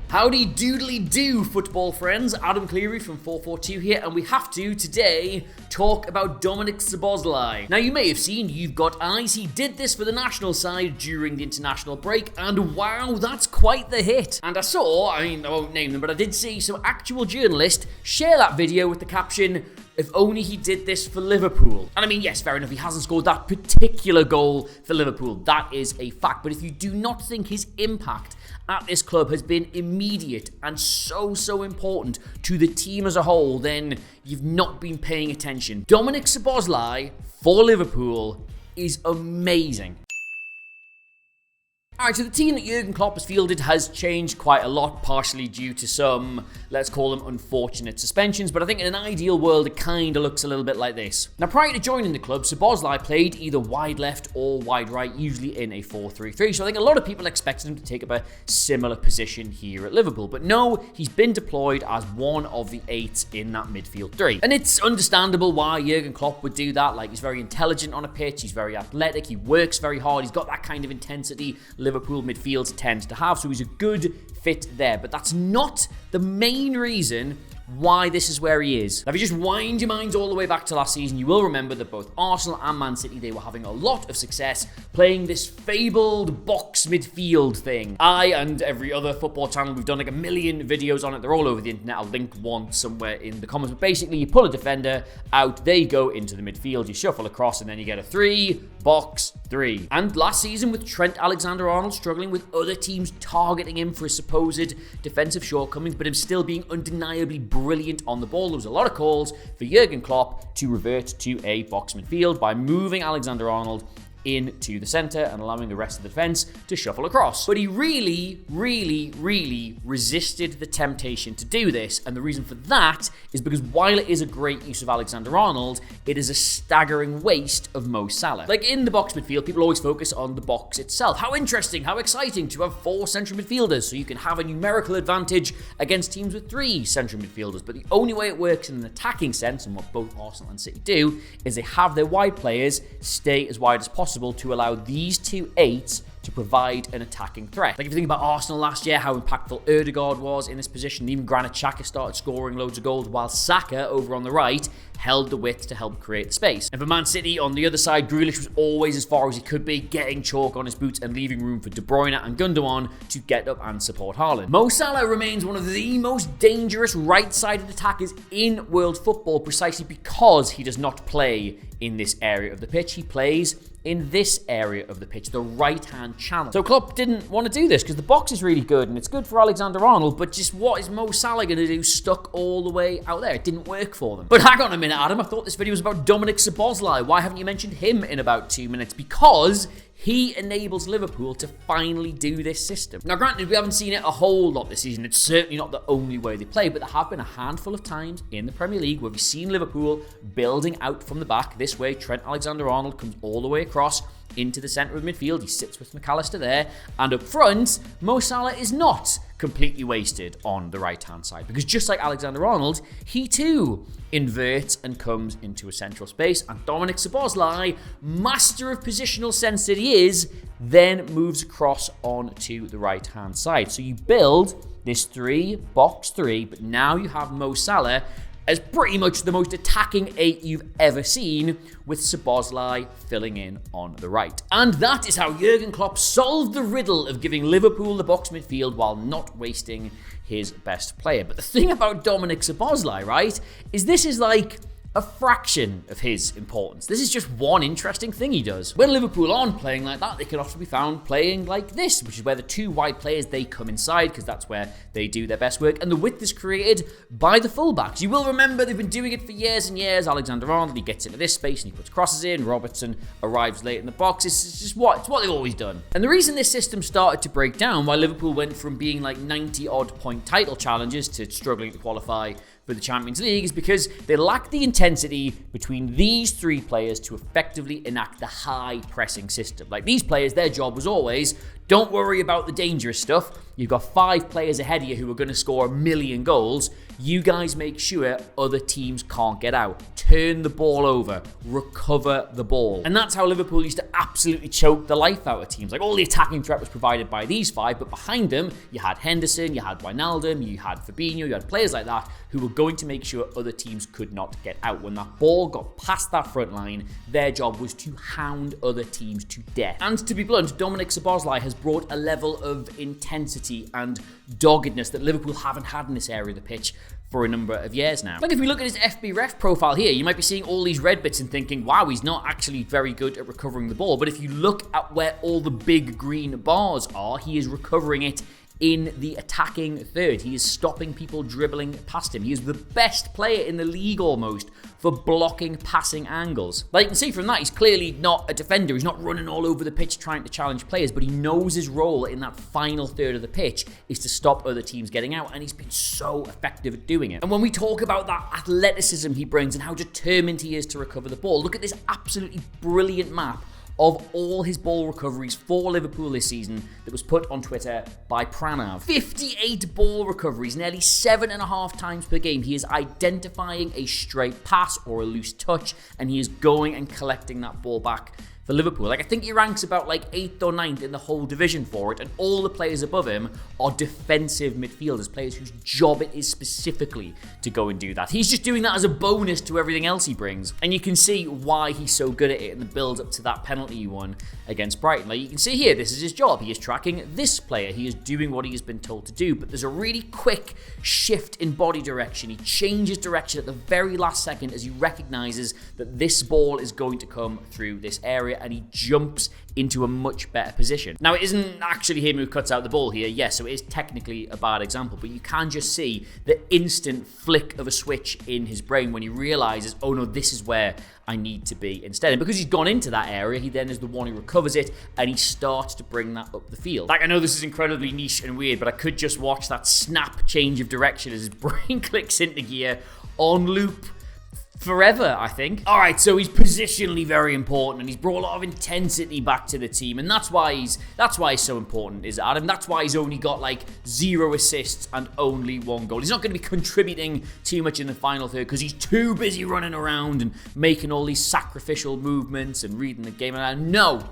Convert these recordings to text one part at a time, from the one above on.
Howdy doodly do, football friends. Adam Clery from FourFourTwo here, and we have to, today, talk about Dominik Szoboszlai. Now, you may have seen, you've got eyes, he did this for the national side during the international break, and wow, that's quite the hit. And I won't name them, but I did see some actual journalists share that video with the caption, "If only he did this for Liverpool." And I mean, yes, fair enough, he hasn't scored that particular goal for Liverpool. That is a fact. But if you do not think his impact at this club has been immediate and so important to the team as a whole, then you've not been paying attention. Dominik Szoboszlai for Liverpool is amazing. Alright, so the team that Jurgen Klopp has fielded has changed quite a lot, partially due to some, let's call them unfortunate suspensions, but I think in an ideal world it kind of looks a little bit like this. Now, prior to joining the club, Szoboszlai played either wide left or wide right, usually in a 4-3-3, so I think a lot of people expected him to take up a similar position here at Liverpool, but no, he's been deployed as one of the 8 in that midfield 3. And it's understandable why Jurgen Klopp would do that. Like, he's very intelligent on a pitch, he's very athletic, he works very hard, he's got that kind of intensity Liverpool midfields tend to have, so he's a good fit there. But that's not the main reason why this is where he is. Now, if you just wind your minds all the way back to last season, you will remember that both Arsenal and Man City, they were having a lot of success playing this fabled box midfield thing. I and every other football channel, we've done like a million videos on it. They're all over the internet. I'll link one somewhere in the comments. But basically, you pull a defender out, they go into the midfield, you shuffle across, and then you get a 3-box-3. And last season, with Trent Alexander-Arnold struggling with other teams targeting him for his supposed defensive shortcomings, but him still being undeniably brilliant on the ball, there was a lot of calls for Jurgen Klopp to revert to a box midfield by moving Alexander-Arnold into the centre and allowing the rest of the defence to shuffle across. But he really resisted the temptation to do this, and the reason for that is because while it is a great use of Alexander-Arnold, it is a staggering waste of Mo Salah. Like, in the box midfield, people always focus on the box itself. How interesting, how exciting to have 4 central midfielders, so you can have a numerical advantage against teams with 3 central midfielders. But the only way it works in an attacking sense, and what both Arsenal and City do, is they have their wide players stay as wide as possible to allow these 2 8s to provide an attacking threat. Like, if you think about Arsenal last year, how impactful Ødegaard was in this position, even Granit Xhaka started scoring loads of goals, while Saka over on the right held the width to help create the space. And for Man City, on the other side, Grealish was always as far as he could be, getting chalk on his boots and leaving room for De Bruyne and Gundogan to get up and support Haaland. Mo Salah remains one of the most dangerous right-sided attackers in world football, precisely because he does not play in this area of the pitch. He plays in this area of the pitch, the right-hand channel. So Klopp didn't want to do this because the box is really good and it's good for Alexander-Arnold, but just what is Mo Salah going to do stuck all the way out there? It didn't work for them. But hang on a minute, Adam, I thought this video was about Dominik Szoboszlai. Why haven't you mentioned him in about 2 minutes? Because he enables Liverpool to finally do this system. Now, granted, we haven't seen it a whole lot this season. It's certainly not the only way they play, but there have been a handful of times in the Premier League where we've seen Liverpool building out from the back this way. Trent Alexander-Arnold comes all the way across into the centre of midfield. He sits with McAllister there. And up front, Mo Salah is not completely wasted on the right-hand side, because just like Alexander-Arnold, he too inverts and comes into a central space, and Dominik Szoboszlai, master of positional sense that he is, then moves across onto the right-hand side. So you build this 3-box-3, but now you have Mo Salah as pretty much the most attacking 8 you've ever seen, with Szoboszlai filling in on the right. And that is how Jurgen Klopp solved the riddle of giving Liverpool the box midfield while not wasting his best player. But the thing about Dominik Szoboszlai, right, is this is like a fraction of his importance. This is just one interesting thing he does. When Liverpool aren't playing like that, they can often be found playing like this, which is where the 2 wide players, they come inside because that's where they do their best work, and the width is created by the fullbacks. You will remember they've been doing it for years and years. Alexander-Arnold, he gets into this space and he puts crosses in. Robertson arrives late in the box. It's just what they've always done. And the reason this system started to break down, why Liverpool went from being like 90-odd point title challengers to struggling to qualify for the Champions League is because they lack the intensity between these three players to effectively enact the high pressing system. Like these players, their job was always, don't worry about the dangerous stuff. You've got 5 players ahead of you who are going to score 1 million goals. You guys make sure other teams can't get out. Turn the ball over. Recover the ball. And that's how Liverpool used to absolutely choke the life out of teams. Like all the attacking threat was provided by these 5, but behind them, you had Henderson, you had Wijnaldum, you had Fabinho, you had players like that who were going to make sure other teams could not get out. When that ball got past that front line, their job was to hound other teams to death. And to be blunt, Dominik Szoboszlai has brought a level of intensity and doggedness that Liverpool haven't had in this area of the pitch for a number of years now. Like if we look at his FB ref profile here, you might be seeing all these red bits and thinking, wow, he's not actually very good at recovering the ball. But if you look at where all the big green bars are, he is recovering it in the attacking third. He is stopping people dribbling past him. He is the best player in the league almost for blocking passing angles. Like you can see from that, he's clearly not a defender. He's not running all over the pitch trying to challenge players, but he knows his role in that final third of the pitch is to stop other teams getting out, and he's been so effective at doing it. And when we talk about that athleticism he brings and how determined he is to recover the ball, look at this absolutely brilliant map of all his ball recoveries for Liverpool this season that was put on Twitter by Pranav. 58 ball recoveries, nearly 7.5 times per game. He is identifying a straight pass or a loose touch, and he is going and collecting that ball back for Liverpool. Like I think he ranks about like 8th or 9th in the whole division for it, and all the players above him are defensive midfielders, players whose job it is specifically to go and do that. He's just doing that as a bonus to everything else he brings, and you can see why he's so good at it in the build up to that penalty he won against Brighton. Like you can see here, this is his job. He is tracking this player. He is doing what he has been told to do, but there's a really quick shift in body direction. He changes direction at the very last second as he recognizes that this ball is going to come through this area, and he jumps into a much better position. Now, it isn't actually him who cuts out the ball here, yes, so it is technically a bad example, but you can just see the instant flick of a switch in his brain when he realizes, oh no, this is where I need to be instead. And because he's gone into that area, he then is the one who recovers it, and he starts to bring that up the field. Like, I know this is incredibly niche and weird, but I could just watch that snap change of direction as his brain clicks into gear on loop forever, I think. All right, so he's positionally very important, and he's brought a lot of intensity back to the team, and that's why he's so important, is Adam. That's why he's only got like 0 assists and only 1 goal. He's not going to be contributing too much in the final third because he's too busy running around and making all these sacrificial movements and reading the game. And no.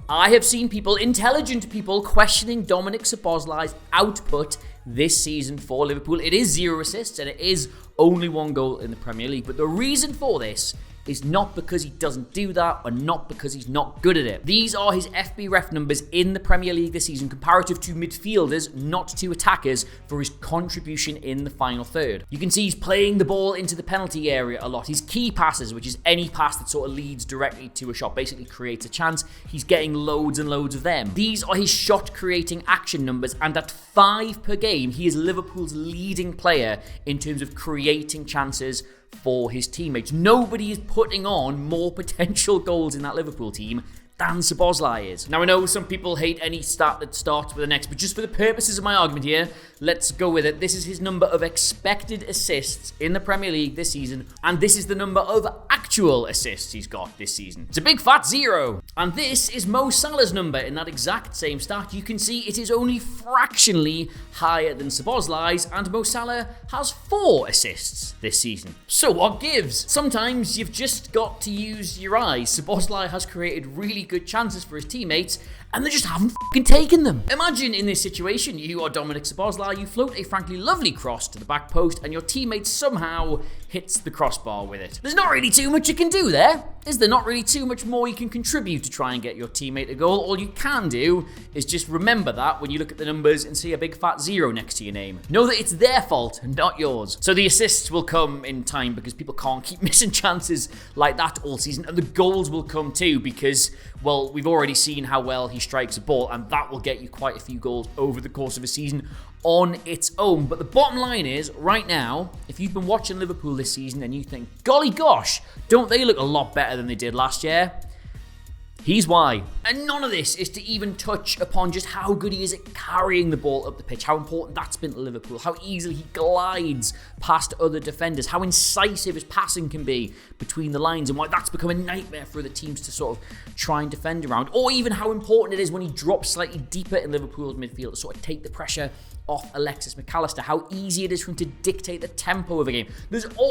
I have seen people, intelligent people, questioning Dominik Szoboszlai's output this season for Liverpool. It is 0 assists and it is only 1 goal in the Premier League. But the reason for this is not because he doesn't do that or not because he's not good at it. These are his FB ref numbers in the Premier League this season, comparative to midfielders, not to attackers, for his contribution in the final third. You can see he's playing the ball into the penalty area a lot. His key passes, which is any pass that sort of leads directly to a shot, basically creates a chance, he's getting loads and loads of them. These are his shot creating action numbers, and at 5 per game, he is Liverpool's leading player in terms of creating chances for his teammates. Nobody is putting on more potential goals in that Liverpool team than Szoboszlai is. Now, I know some people hate any stat that starts with an X, but just for the purposes of my argument here, let's go with it. This is his number of expected assists in the Premier League this season, and this is the number of actual assists he's got this season. It's a big fat 0. And this is Mo Salah's number in that exact same stat. You can see it is only fractionally higher than Szoboszlai's, and Mo Salah has 4 assists this season. So what gives? Sometimes you've just got to use your eyes. Szoboszlai has created really good chances for his teammates, and they just haven't fucking taken them. Imagine in this situation, you are Dominik Szoboszlai, you float a frankly lovely cross to the back post, and your teammate somehow hits the crossbar with it. There's not really too much you can do there, is there? Not really too much more you can contribute to try and get your teammate a goal. All you can do is just remember that when you look at the numbers and see a big fat 0 next to your name. Know that it's their fault, not yours. So the assists will come in time because people can't keep missing chances like that all season, and the goals will come too because, well, we've already seen how well he strikes a ball, and that will get you quite a few goals over the course of a season on its own. But the bottom line is, right now, if you've been watching Liverpool this season and you think, golly gosh, don't they look a lot better than they did last year? He's why. And none of this is to even touch upon just how good he is at carrying the ball up the pitch, how important that's been to Liverpool, how easily he glides past other defenders, how incisive his passing can be between the lines, and why that's become a nightmare for the teams to sort of try and defend around, or even how important it is when he drops slightly deeper in Liverpool's midfield to sort of take the pressure off Alexis McAllister, how easy it is for him to dictate the tempo of a game.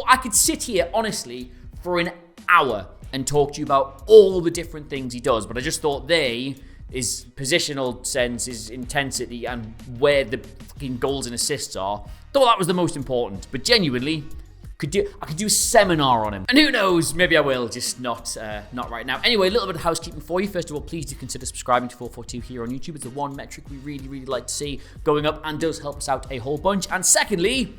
I could sit here, honestly, for an hour and talk to you about all the different things he does, but I just thought his positional sense, his intensity, and where the fucking goals and assists are, thought that was the most important. But genuinely, I could do a seminar on him. And who knows, maybe I will, just not right now. Anyway, a little bit of housekeeping for you. First of all, please do consider subscribing to FourFourTwo here on YouTube. It's the one metric we really, really like to see going up and does help us out a whole bunch. And secondly,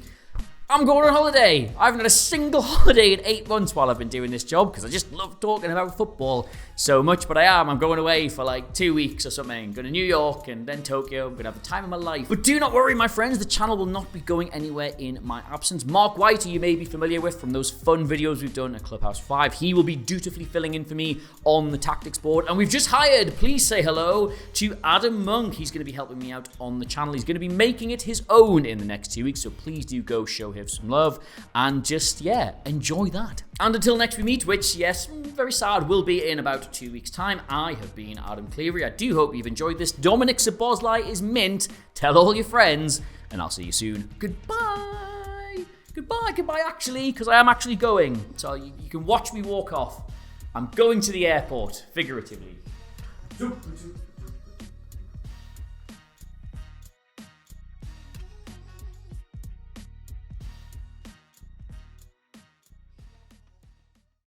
I'm going on holiday. I haven't had a single holiday in 8 months while I've been doing this job because I just love talking about football so much, but I'm going away for like 2 weeks or something. Going to New York and then Tokyo. I'm going to have the time of my life. But do not worry, my friends. The channel will not be going anywhere in my absence. Mark White, who you may be familiar with from those fun videos we've done at Clubhouse 5, he will be dutifully filling in for me on the tactics board. And we've just hired, please say hello, to Adam Monk. He's going to be helping me out on the channel. He's going to be making it his own in the next 2 weeks, so please do go show him some love and just, enjoy that. And until next we meet, which, yes, very sad, will be in about 2 weeks' time, I have been Adam Clery. I do hope you've enjoyed this. Dominik Szoboszlai is mint. Tell all your friends, and I'll see you soon. Goodbye. Goodbye, actually, because I am actually going. So you can watch me walk off. I'm going to the airport, figuratively.